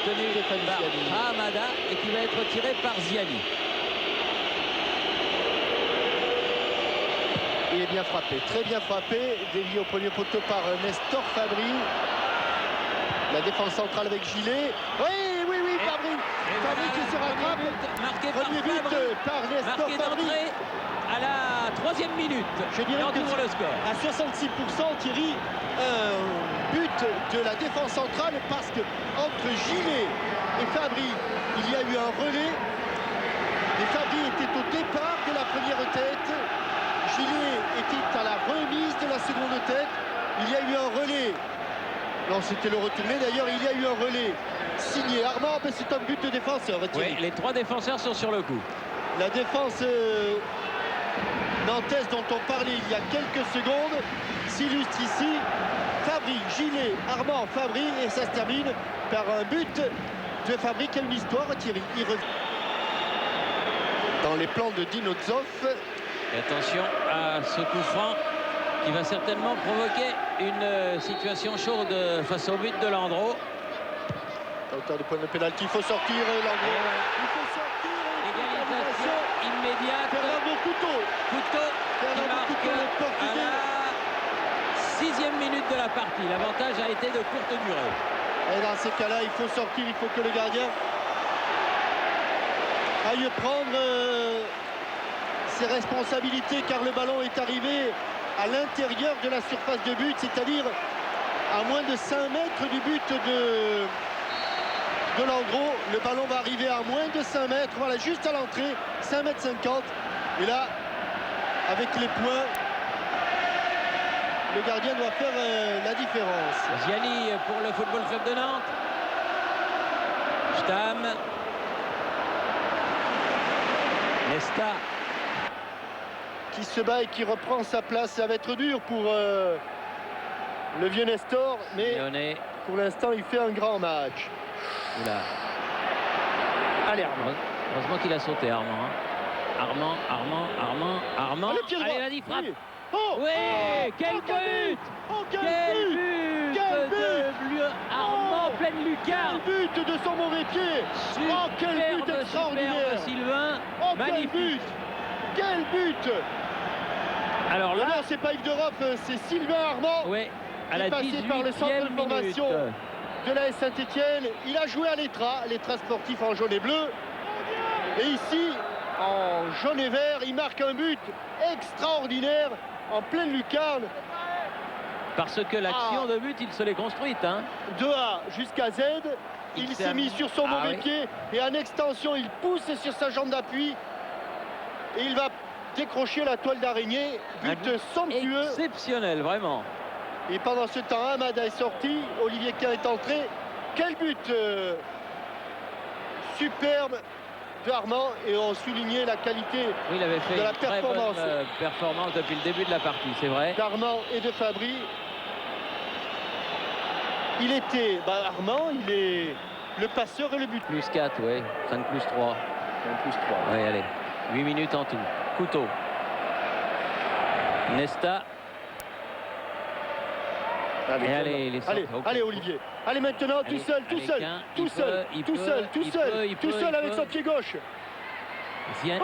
obtenu par Hamada et qui va être tiré par Ziani. Il est bien frappé, très bien frappé, dévié au premier poteau par Nestor Fabri. La défense centrale avec Gillet. Oui, Fabri. Fabri qui se rattrape. Marqué par Premier but par Nestor Fabri. À la 3e minute. Je dirais que le score. à 66%, Thierry, but de la défense centrale parce que entre Gillet et Fabri, il y a eu un relais. Et Fabri était au départ de la première tête. Gillet était à la remise de la seconde tête. Il y a eu un relais. Non, c'était le retourné. D'ailleurs, il y a eu un relais signé Armand. Mais c'est un but de défenseur. Oui, les 3 défenseurs sont sur le coup. La défense nantaise dont on parlait il y a quelques secondes s'illustre ici. Fabri, Gillet, Armand, Fabri. Et ça se termine par un but de Fabri. Quelle histoire, Thierry. Il revient dans les plans de Dino Zoff. Et attention à ce coup franc qui va certainement provoquer une situation chaude face au but de Landreau. À hauteur du point de pénalty, il faut sortir Landreau. Il faut sortir. Égalisation immédiate. Fernando Couto. Qui marque à la 6e minute de la partie. L'avantage a été de courte durée. Et dans ces cas-là, il faut sortir. Il faut que le gardien aille prendre ses responsabilités, car le ballon est arrivé à l'intérieur de la surface de but, c'est-à-dire à moins de 5 mètres du but de Landreau. Le ballon va arriver à moins de 5 mètres, voilà, juste à l'entrée, 5 mètres 50. Et là, avec les points, le gardien doit faire la différence. Ziani pour le Football Club de Nantes. Stam. Nesta. Qui se bat et qui reprend sa place. Ça va être dur pour le vieux Nestor, mais Lyonnais. pour l'instant, il fait un grand match. Oula. Allez, Armand. Heureusement qu'il a sauté, Armand. Armand. Allez, vas-y, frappe. Oui. Oui, quel but. Quel but de Armand, pleine lucarne. Quel but de son mauvais pied. Quel but extraordinaire. Sylvain. Magnifique. Quel but. Alors là, c'est pas Yves d'Europe, c'est Sylvain Armand. Oui, à la passé par le centre de formation minute de la Saint-Étienne. Il a joué à l'Étra sportif en jaune et bleu. Et ici, en jaune et vert, il marque un but extraordinaire en pleine lucarne. Parce que l'action de but, il se l'est construite. De A jusqu'à Z, il s'est mis sur son mauvais pied et en extension, il pousse sur sa jambe d'appui. Et il va décrocher la toile d'araignée. But somptueux. Exceptionnel, vraiment. Et pendant ce temps, Hamada est sorti. Olivier Kahn est entré. Quel but superbe de Armand. Et on soulignait la qualité il avait fait de la une très performance. Bonne performance depuis le début de la partie, c'est vrai. D'Armand et de Fabri. Il était, Armand, il est le passeur et le but. Plus 4, oui. 5 plus 3. 5 plus 3. Oui, allez. 8 minutes en tout. Couteau. Nesta. Allez, Olivier. Allez maintenant, tout seul avec son pied gauche. Ziani.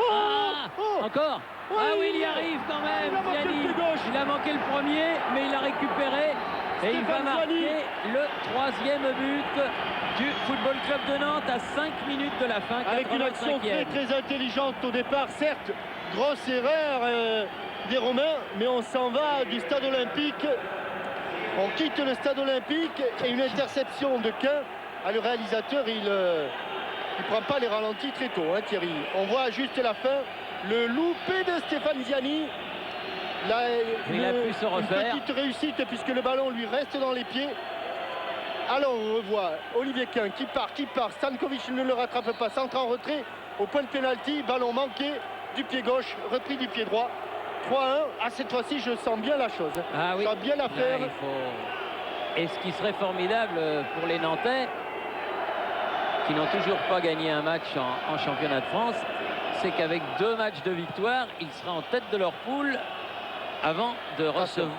Encore. Oui, il y arrive quand même. Il a manqué le premier, mais il l'a récupéré. Et il va marquer le 3e but du Football Club de Nantes à 5 minutes de la fin. Avec une action très intelligente au départ, certes, grosse erreur des Romains, mais on s'en va du stade olympique. On quitte le stade olympique et une interception de Kahn. Le réalisateur, il prend pas les ralentis très tôt, Thierry. On voit juste la fin, le loupé de Stéphane Ziani. Là, il a pu se refaire. Une petite réussite puisque le ballon lui reste dans les pieds. Alors on revoit Olivier Kahn qui part. Stankovic ne le rattrape pas, centre en retrait au point de pénalty. Ballon manqué du pied gauche, repris du pied droit. 3-1. Cette fois-ci, je sens bien la chose. Je sens bien l'affaire. Et ce qui serait formidable pour les Nantais, qui n'ont toujours pas gagné un match en championnat de France, c'est qu'avec 2 matchs de victoire, ils seraient en tête de leur poule avant de recevoir